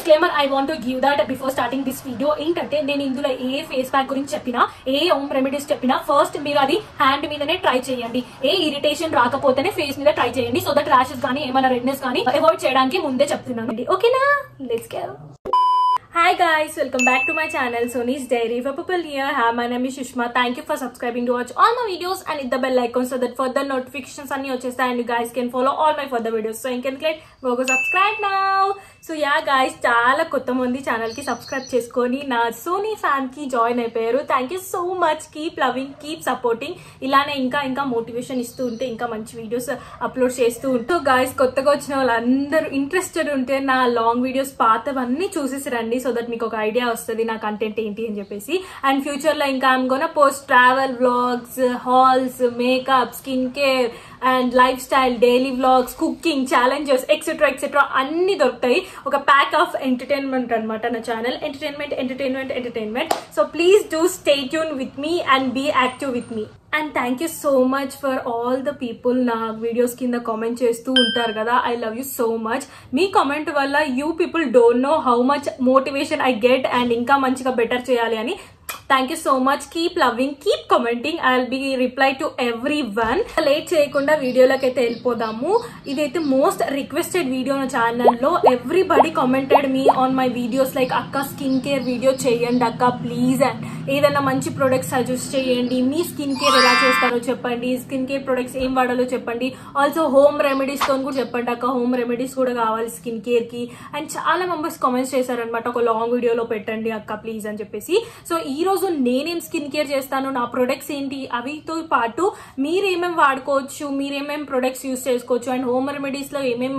Disclaimer I want to give that before starting this video. ఏంటంటే నేను ఇందులో ఏ face pack గురించి చెప్పినా, ఏ హోమ్ రెమెడీస్ చెప్పినా ఫస్ట్ మీరు అది హ్యాండ్ మీదనే ట్రై చేయండి. ఏ ఇరిటేషన్ రాకపోతేనే ఫేస్ మీద ట్రై చేయండి. సో దట్ ర్యాషెస్ కానీ ఏమైనా రెడ్నెస్ కానీ అవాయిడ్ చేయడానికి ముందే చెప్తున్నాను. ఓకేనా, let's go. Hi guys, welcome back to my channel Sony's Diary. For people here, hi, my name is Sushma. Thank you for subscribing to watch all my videos and hit the bell icon so that further notifications anni vachestayi and you guys can follow all my further videos. So you can click go subscribe now. So yeah guys, చాలా కొత్త మంది channel కి subscribe చేసుకొని నా Sony fan కి join అయిపోయారు. Thank you so much. Keep loving, keep supporting. ఇలానే ఇంకా మోటివేషన్ ఇస్తూ ఉంటే ఇంకా మంచి వీడియోస్ అప్లోడ్ చేస్తూ ఉంటూ గాయస్, కొత్తగా వచ్చిన వాళ్ళందరూ ఇంట్రెస్టెడ్ ఉంటే నా లాంగ్ వీడియోస్ పాతవన్నీ చూసేసి రండి. సో దట్ మీకు ఒక ఐడియా వస్తుంది నా కంటెంట్ ఏంటి అని చెప్పేసి. అండ్ ఫ్యూచర్ లో ఇంకా I'm gonna post travel vlogs, hauls, makeup, skin care and lifestyle, daily vlogs, cooking challenges etcetera అన్ని దొరుకుతాయి. ఒక ప్యాక్ ఆఫ్ ఎంటర్టైన్మెంట్ అనమాట నా channel. Entertainment. So please do stay tune with me and be active with me. And thank you so much for all the people నా videos కింద comment చేస్తూ ఉంటారు కదా. I love you so much. మీ comment వల్ల you people don't know how much motivation I get and ఇంకా మంచిగా better చేయాలి అని. Thank you so much. Keep loving, keep commenting. I will be reply to every one. Late చేయకుండా వీడియోలోకి అయితే వెళ్ళిపోదాము. ఇదైతే మోస్ట్ రిక్వెస్టెడ్ వీడియో నా ఛానల్లో. Everybody commented me on my videos like అక్క స్కిన్ కేర్ వీడియో చేయండి అక్క ప్లీజ్, అండ్ ఏదైనా మంచి ప్రొడక్ట్స్ సజెస్ట్ చేయండి, మీ స్కిన్ కేర్ ఎలా చేస్తారో చెప్పండి, స్కిన్ కేర్ ప్రొడక్ట్స్ ఏం వాడాలో చెప్పండి, ఆల్సో హోమ్ రెమెడీస్ తో కూడా చెప్పండి అక్క, హోమ్ రెమెడీస్ కూడా కావాలి స్కిన్ కేర్ కి. అండ్ చాలా మెంబర్స్ కామెంట్స్ చేశారనమాట, ఒక లాంగ్ వీడియోలో పెట్టండి అక్క ప్లీజ్ అని చెప్పేసి. సో ఈ రోజు నేనేం స్కిన్ కేర్ చేస్తాను, నా ప్రొడక్ట్స్ ఏంటి, అవితో పాటు మీరేమేం వాడుకోవచ్చు, మీరేమేం ప్రొడక్ట్స్ యూజ్ చేసుకోవచ్చు, అండ్ హోమ్ రెమెడీస్ లో ఏమేం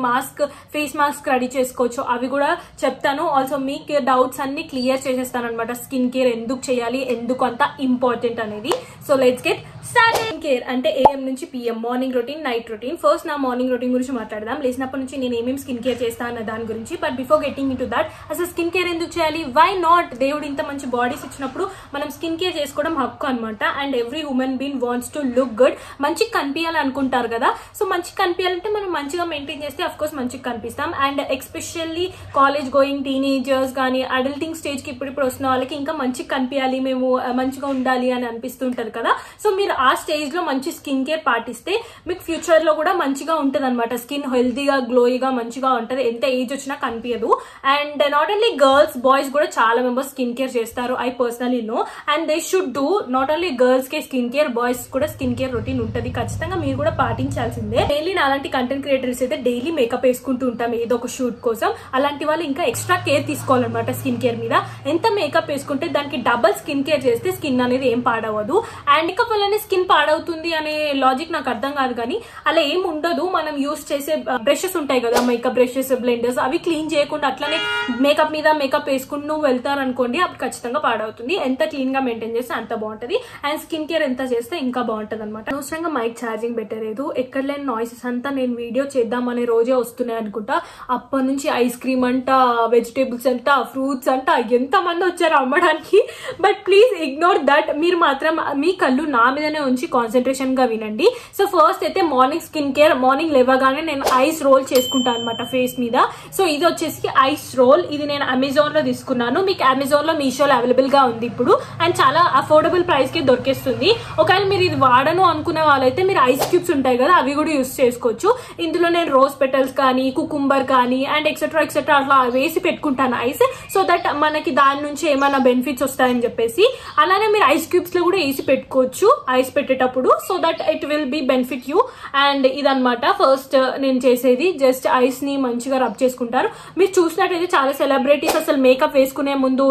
ఫేస్ మాస్క్ రెడీ చేసుకోవచ్చు అవి కూడా చెప్తాను. ఆల్సో మీకు డౌట్స్ అన్ని క్లియర్ చేసేస్తాను అనమాట. స్కిన్ కేర్ ఎందుకు చేయాలి, ఎందుకు అంత ఇంపార్టెంట్ అనేది. So let's get start. Skin care అంటే AM నుంచి PM, morning routine, night routine. First నా మార్నింగ్ రొటీన్ గురించి మాట్లాడదాం. లేచినప్పటి నుంచి నేను ఏమేమి స్కిన్ కేర్ చేస్తాను అన్న దాని గురించి. But before getting in to that, అసలు స్కిన్ కేర్ ఎందుకు చేయాలి, వై నాట్? దేవుడు ఇంత మంచి బాడీస్ ఇచ్చినప్పుడు మనం స్కిన్ కేర్ చేసుకోవడం హక్కు అనమాట. And every women been wants to look good. మంచిగా కనిపించాలి అనుకుంటారు కదా. సో మంచిగా కనిపించాలంటే మనం మంచిగా మెయింటైన్ చేస్తే అఫ్ కోర్స్ మంచిగా కనిపిస్తాం. And especially college going teenagers కానీ అడల్టింగ్ స్టేజ్ కి ఇప్పుడు వస్తున్న వాళ్ళకి ఇంకా మంచిగా కనిపించాలి, మేము మంచిగా ఉండాలి అని అనిపిస్తుంటది కదా. సో మీరు ఆ స్టేజ్ లో మంచి స్కిన్ కేర్ పాటిస్తే మీకు ఫ్యూచర్ లో కూడా మంచిగా ఉంటది అనమాట. స్కిన్ హెల్తీగా, గ్లోయిగా మంచిగా ఉంటది, ఎంత ఏజ్ వచ్చినా కనిపించదు. And not only girls, boys కూడా చాలా మెంబర్స్ స్కిన్ కేర్ చేస్తారు. I personally know. And they should do. Not only girls కే స్కిన్ కేర్, బాయ్స్ కూడా స్కిన్ కేర్ రొటీన్ ఉంటది. ఖచ్చితంగా మీరు కూడా పాటించాల్సిందే. డైలీ అలాంటి కంటెంట్ క్రియేటర్స్ అయితే డైలీ మేకప్ వేసుకుంటూ ఉంటాం ఏదో ఒక షూట్ కోసం. అలాంటి వాళ్ళు ఇంకా ఎక్స్ట్రా కేర్ తీసుకోవాలన్నమాట స్కిన్ కేర్ మీద. ఎంత మేకప్ వేసుకుంటే దానికి డబల్ స్కిన్ కేర్ చేస్తే స్కిన్ అనేది ఏం పాడవదు. అండ్ మేకప్ వల్లనే స్కిన్ పాడవుతుంది అనే లాజిక్ నాకు అర్థం కాదు, కానీ అలా ఏం ఉండదు. మనం యూస్ చేసే బ్రషెస్ ఉంటాయి కదా, మేకప్ బ్రషెస్, బ్లెండర్స్, అవి క్లీన్ చేయకుండా అట్లనే మేకప్ మీద మేకప్ వేసుకుంటూ నువ్వు వెళ్తారనుకోండి, అప్పుడు ఖచ్చితంగా పాడవుతుంది. ఎంత క్లీన్ గా మెయింటైన్ చేస్తే అంత బాగుంటది. అండ్ స్కిన్ కేర్ ఎంత చేస్తే ఇంకా బాగుంటది అనమాట. అనవసరంగా మైక్ ఛార్జింగ్ పెట్టలేదు. ఎక్కడ లేని నాయిసెస్ అంతా నేను వీడియో చేద్దాం అనే రోజే వస్తున్నాయి అనుకుంటా. అప్పటి నుంచి ఐస్ క్రీమ్ అంట, వెజిటేబుల్స్ అంట, ఫ్రూట్స్ అంట, ఎంత మంది వచ్చారు అమ్మడానికి. But please ignore that. మీరు మాత్రం మీ కళ్ళు నా మీదనే ఉంచి కాన్సన్ట్రేషన్ గా వినండి. సో ఫస్ట్ అయితే మార్నింగ్ స్కిన్ కేర్. మార్నింగ్ లేవగానే నేను ఐస్ రోల్ చేసుకుంటాను అనమాట ఫేస్ మీద. సో ఇది వచ్చేసి ఐస్ రోల్. ఇది నేను అమెజాన్ లో తీసుకున్నాను. మీకు అమెజాన్ లో, మీషోలో అవైలబుల్ గా ఉంది ఇప్పుడు. అండ్ చాలా అఫోర్డబుల్ ప్రైస్ కి దొరికేస్తుంది. ఒకవేళ మీరు ఇది వాడను అనుకునే వాళ్ళైతే మీరు ఐస్ క్యూబ్స్ ఉంటాయి కదా, అవి కూడా యూస్ చేసుకోవచ్చు. ఇందులో నేను రోజ్ పెటల్స్ కానీ, కుకుంబర్ కానీ అండ్ ఎక్సెట్రా అట్లా వేసి పెట్టుకుంటాను ఐస్. సో దట్ మనకి దాని నుంచి ఏమైనా బెనిఫిట్స్ వస్తాయని చెప్పేసి. అలానే మీరు ఐస్ క్యూబ్స్ లో కూడా వేసి పెట్టుకోవచ్చు ఐస్ పెట్టేటప్పుడు. So that it will be benefit you. And ఇదనమాట ఫస్ట్ నేను చేసేది. జస్ట్ ఐస్ ని మంచిగా రబ్ చేసుకుంటారు. మీరు చూసినట్టయితే చాలా సెలబ్రిటీస్ అసలు మేకప్ వేసుకునే ముందు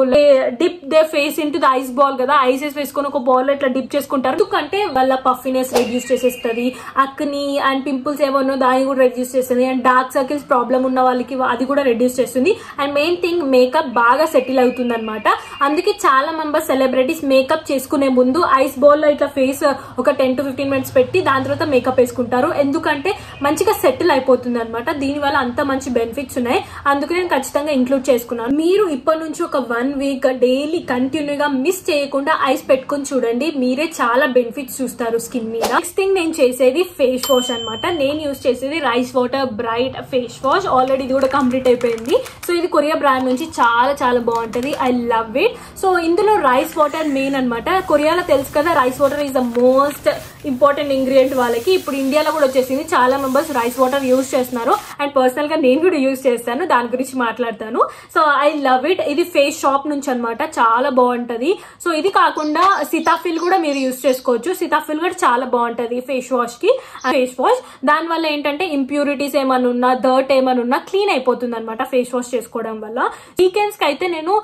dip they face into the ice ball కదా, ఐసెస్ వేసుకుని ఒక బాల్ ఇట్లా డిప్ చేసుకుంటారు. ఎందుకంటే వాళ్ళ పఫినెస్ రెడ్యూస్ చేసేస్తుంది. అక్ని అండ్ పింపుల్స్ ఏమన్నా దాన్ని కూడా రెడ్యూస్ చేస్తుంది. అండ్ డార్క్ సర్కిల్స్ ప్రాబ్లమ్ ఉన్న వాళ్ళకి అది కూడా రెడ్యూస్ చేస్తుంది. అండ్ మెయిన్ థింగ్ మేకప్ బాగా సెటిల్ అవుతుంది అనమాట. అందుకే చాలా మెంబర్స్ సెలబ్రిటీస్ మేకప్ చేసుకునే ముందు ఐస్ బాల్ లో ఇట్లా ఫేస్ మెంబర్స్ ఒక 10 to 15 minutes పెట్టి దాని తర్వాత మేకప్ వేసుకుంటారు. ఎందుకంటే మంచిగా సెటిల్ అయిపోతుంది అనమాట. దీనివల్ల అంత మంచి బెనిఫిట్స్ ఉన్నాయి, అందుకు నేను ఖచ్చితంగా ఇంక్లూడ్ చేసుకున్నాను. మీరు ఇప్పటి నుంచి ఒక 1 week డైలీ కంటిన్యూగా మిస్ చేయకుండా ఐస్ పెట్టుకుని చూడండి, మీరే చాలా బెనిఫిట్స్ చూస్తారు స్కిన్ మీద. నెక్స్ట్ థింగ్ నేను చేసేది ఫేస్ వాష్ అనమాట. నేను యూజ్ చేసేది rice water bright face wash. Already ఇది కూడా కంప్లీట్ అయిపోయింది. సో ఇది కొరియా బ్రాండ్ నుంచి చాలా చాలా బాగుంటది. I love it. సో ఇందులో రైస్ వాటర్ మెయిన్ అనమాట. కొరియాలో తెలుసు కదా, rice water is the most important ingredient వాళ్ళకి. ఇప్పుడు ఇండియాలో కూడా వచ్చేసింది, చాలా మెంబర్స్ రైస్ వాటర్ యూజ్ చేస్తున్నారు. అండ్ పర్సనల్ గా నేను కూడా యూజ్ చేస్తాను, దాని గురించి మాట్లాడతాను. So I love it. ఇది ఫేస్ షాప్ నుంచి అనమాట, చాలా బాగుంటది. సో ఇది కాకుండా సితాఫిల్ కూడా మీరు యూజ్ చేసుకోవచ్చు. సితాఫిల్ కూడా చాలా బాగుంటది ఫేస్ వాష్ కి. ఫేస్ వాష్ దాని వల్ల ఏంటంటే ఇంప్యూరిటీస్ ఏమైనా ఉన్నా, డర్ట్ ఏమైనా ఉన్నా క్లీన్ అయిపోతుంది అనమాట ఫేస్ వాష్ చేసుకోవడం వల్ల. వీకెండ్స్ కి అయితే నేను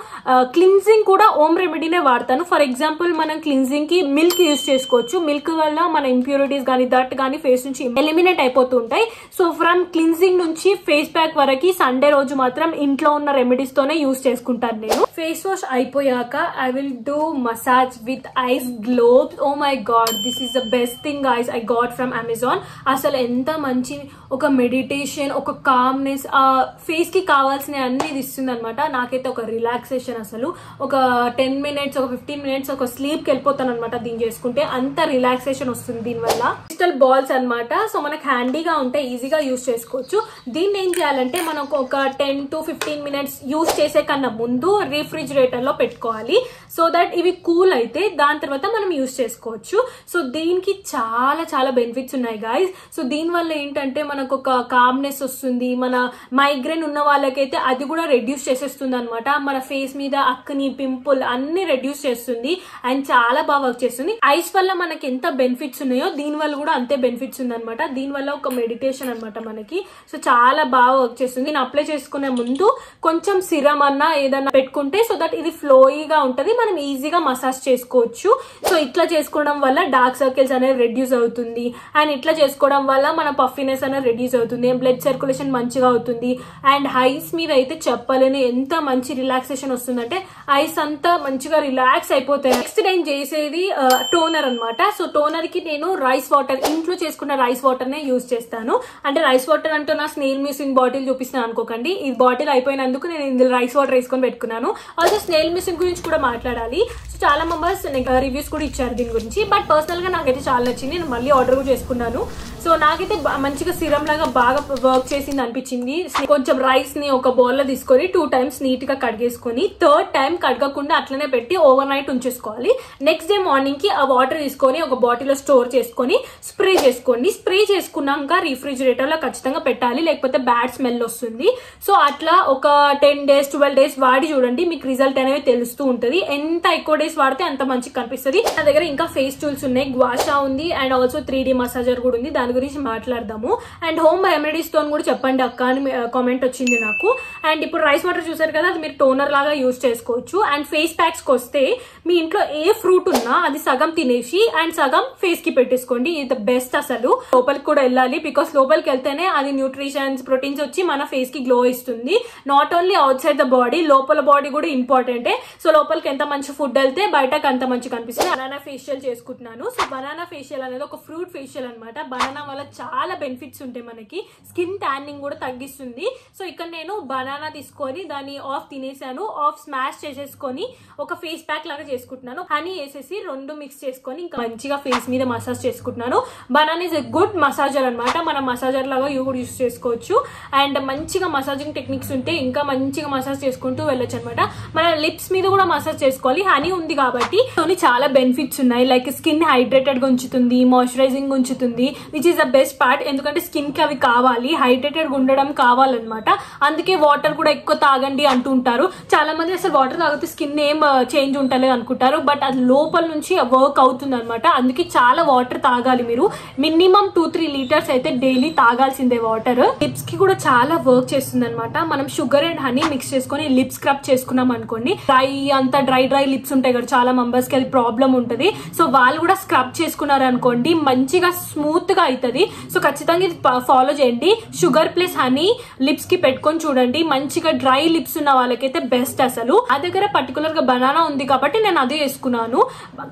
క్లిన్జింగ్ కూడా హోమ్ రెమెడీనే వాడతాను. ఫర్ ఎగ్జాంపుల్ మనం క్లిన్జింగ్ కి మిల్క్ యూజ్ చేసుకోవచ్చు. మిల్క్ వల్ల మన ఇంప్యూరిటీస్ కానీ డర్ట్ కానీ ఫేస్ నుంచి ఎలిమినేట్ అయిపోతుంటాయి. సో ఫ్రమ్ క్లిన్జింగ్ నుంచి ఫేస్ ప్యాక్ వరకు సండే రోజు మాత్రం ఇంట్లో ఉన్న రెమెడీస్ తోనే యూజ్ చేసుకుంటాను నేను. ఫేస్ వాష్ అయిపోయాక I will do massage with ice globes. Oh my God, this is the best thing guys I got from Amazon. అసలు ఎంత మంచి ఒక మెడిటేషన్, ఒక కామ్నెస్, ఆ ఫేస్ కి కావాల్సిన అన్ని ఇస్తుంది అనమాట. నాకైతే ఒక రిలాక్సేషన్, అసలు ఒక 10 minutes ఒక 15 minutes ఒక స్లీప్ కి వెళ్ళిపోతాను అనమాట దీన్ని చేసుకుంటే. అంత రిలాక్సేషన్ వస్తుంది దీనివల్ల. క్రిస్టల్ బాల్స్ అనమాట. సో మనకు హ్యాండీగా ఉంటే ఈజీగా యూజ్ చేసుకోవచ్చు. దీన్ని ఏం చేయాలంటే మనకు ఒక 10 to 15 minutes యూజ్ చేసే కన్నా ముందు రిఫ్రిజిరేటర్ లో పెట్టుకోవాలి. సో దట్ ఇవి కూల్ అయితే దాని తర్వాత మనం యూజ్ చేసుకోవచ్చు. సో దీనికి చాలా చాలా బెనిఫిట్స్ ఉన్నాయి గైస్. సో దీని వల్ల ఏంటంటే మనకు ఒక కామ్నెస్ వస్తుంది. మన మైగ్రేన్ ఉన్న వాళ్ళకైతే అది కూడా రెడ్యూస్ చేసేస్తుంది అనమాట. మన ఫేస్ మీద అక్కని, పింపుల్ అన్ని రెడ్యూస్ చేస్తుంది అండ్ చాలా బాగా వర్క్ చేస్తుంది. ఐస్ వల్ల మనకి ఎంత బెనిఫిట్స్ ఉన్నాయో దీని వల్ల కూడా అంతే బెనిఫిట్స్ ఉంది అనమాట. దీని వల్ల ఒక మెడిటేషన్ అనమాట మనకి. సో చాలా బాగా వర్క్ చేస్తుంది. నేను అప్లై చేసుకునే ముందు కొంచెం సిరమ్ అన్నా ఏదన్నా పెట్టుకుంటే సో దట్ ఇది ఫ్లోయిగా ఉంటది, మనం ఈజీగా మసాజ్ చేసుకోవచ్చు. సో ఇట్లా చేసుకోవడం వల్ల డార్క్ సర్కిల్స్ అనేది రెడ్యూస్ అవుతుంది. అండ్ ఇట్లా చేసుకోవడం వల్ల మన పఫినెస్ అనేది రెడ్యూస్ అవుతుంది. బ్లడ్ సర్క్యులేషన్ మంచిగా అవుతుంది. అండ్ ఐస్ మీద అయితే చెప్పలేని ఎంత మంచి రిలాక్సేషన్ వస్తుందంటే ఐస్ అంతా మంచిగా రిలాక్స్ అయిపోతాయి. నెక్స్ట్ నేను చేసేది టోనర్ అనమాట. సో టోనర్ కి నేను రైస్ వాటర్, ఇంట్లో చేసుకున్న రైస్ వాటర్ నే యూజ్ చేస్తాను. అంటే రైస్ వాటర్ అంటే నా స్నేల్ మ్యూసిన్ బాటిల్ చూపిస్తాను అనుకోకండి. ఈ బాటిల్ అయిపోయినందుకు నేను ఇందులో రైస్ వాటర్ వేసుకొని పెట్టుకున్నాను. ఆల్సో స్నేల్ మ్యూసిన్ గురించి కూడా మాట్లాడాలి. సో చాలా మెంబర్స్ రివ్యూస్ కూడా ఇచ్చారు దీని గురించి. బట్ పర్సనల్ గా నాకైతే చాలా నచ్చింది. నేను మళ్ళీ ఆర్డర్ కూడా చేసుకున్నాను. సో నాకైతే మంచిగా సిరం లాగా బాగా వర్క్ చేసింది అనిపించింది. కొంచెం రైస్ ని ఒక బౌల్ లో తీసుకొని 2 times నీట్ గా కడిగేసుకొని 3rd time కడగకుండా అట్లనే పెట్టి ఓవర్ నైట్ ఉంచేసుకోవాలి. నెక్స్ట్ డే మార్నింగ్ కి ఆ వాటర్ తీసుకొని ఒక బాటిల్ లో స్టోర్ చేసుకొని స్ప్రే చేసుకోండి. స్ప్రే చేసుకున్నాక రిఫ్రిజిరేటర్ లో ఖచ్చితంగా పెట్టాలి, లేకపోతే బ్యాడ్ స్మెల్ వస్తుంది. సో అట్లా ఒక 10 days 12 days వాడి చూడండి, మీకు రిజల్ట్ అనేది తెలుస్తూ ఉంటది. ఎంత ఎక్కువ డేస్ వాడితే అంత మంచిగా కనిపిస్తుంది. నా దగ్గర ఇంకా ఫేస్ టూల్స్ ఉన్నాయి. గ్వాషా ఉంది అండ్ ఆల్సో 3D మసాజర్ కూడా ఉంది. దాని గురించి మాట్లాడదాము. అండ్ హోమ్ రెమెడీస్ తో కూడా చెప్పండి అక్క అని కామెంట్ వచ్చింది నాకు. అండ్ ఇప్పుడు రైస్ వాటర్ చూసారు కదా, అది మీరు టోనర్ లాగా యూజ్ చేసుకోవచ్చు. అండ్ ఫేస్ ప్యాక్స్ కి వస్తే మీ ఇంట్లో ఏ ఫ్రూట్ ఉన్నా అది సగం తినేసి అండ్ సగం ఫేస్ కి పెట్టేసుకోండి. ఇది ద బెస్ట్. అసలు లోపలికి కూడా వెళ్ళాలి, బికాస్ లోపలికి వెళ్తేనే అది న్యూట్రిషన్స్, ప్రోటీన్స్ వచ్చి మన ఫేస్ కి గ్లో ఇస్తుంది. Not only out side the body, లోపల బాడీ కూడా ఇంపార్టెంటే. సో లోపలికి ఎంత మంచి ఫుడ్ వెళ్తే బయటకు అంత మంచి కనిపిస్తుంది. బనానా ఫేషియల్ చేసుకుంటున్నాను. సో బనానా ఫేషియల్ అనేది ఒక ఫ్రూట్ ఫేషియల్ అనమాట. బనానా వల్ల చాలా బెనిఫిట్స్ ఉంటాయి మనకి. స్కిన్ ట్యానింగ్ కూడా తగ్గిస్తుంది. సో ఇక్కడ నేను బనానా తీసుకొని దాన్ని ఆఫ్ తినేసాను, ఆఫ్ స్మాష్ చేసేసుకొని ఒక ఫేస్ ప్యాక్ లాగా చేసుకుంటున్నాను. హనీ వేసేసి 2 మిక్స్ చేసుకొని ఇంకా మంచిగా ఫేస్ మీద మసాజ్ చేసుకుంటున్నాను. Banana is a good massager అనమాట. మన మసాజర్ లాగా కూడా యూజ్ చేసుకోవచ్చు. అండ్ మంచిగా మసాజింగ్ టెక్నిక్స్ ఉంటే ఇంకా మంచిగా మసాజ్ చేసుకుంటూ వెళ్ళొచ్చు అనమాట. మన లిప్స్ మీద కూడా మసాజ్ చేసుకోవాలి. హనీ ఉంది కాబట్టి చాలా బెనిఫిట్స్ ఉన్నాయి. లైక్ స్కిన్ హైడ్రేటెడ్ గా ఉంచుతుంది, మాయిశ్చరైజింగ్ ఉంచుతుంది, which is the best part. ఎందుకంటే స్కిన్ కి అవి కావాలి, హైడ్రేటెడ్ ఉండడం కావాలన్నమాట. అందుకే వాటర్ కూడా ఎక్కువ తాగండి అంటుంటారు. చాలా మంది అసలు వాటర్ తాగితే స్కిన్ ఏం చేంజ్ ఉంటలేదు అనుకుంటారు, బట్ అది లోపల నుంచి వర్క్ అవుతుంది అనమాట. అందుకే చాలా వాటర్ తాగాలి. మీరు మినిమం 2-3 లీటర్స్ అయితే డైలీ తాగాల్సిందే వాటర్. లిప్స్ కి కూడా చాలా వర్క్ చేస్తుంది అనమాట. మనం షుగర్ అండ్ హనీ మిక్స్ చేసుకొని లిప్ స్క్రబ్ చేసుకున్నాం అనుకోండి, డ్రై లిప్స్ ఉంటాయి కదా, చాలా మెంబర్స్ కి అది ప్రాబ్లం ఉంటది. సో వాళ్ళు కూడా స్క్రబ్ చేసుకున్నారు అనుకోండి, మంచిగా స్మూత్ గా అవుతుంది. సో ఖచ్చితంగా ఇది ఫాలో చేయండి. షుగర్ ప్లస్ హనీ లిప్స్ కి పెట్టుకొని చూడండి. మంచిగా డ్రై లిప్స్ ఉన్న వాళ్ళకైతే బెస్ట్. అసలు ఆ దగ్గర పర్టికులర్ గా బనానా ఉంది కాబట్టి నేను అదే వేసుకున్నాను.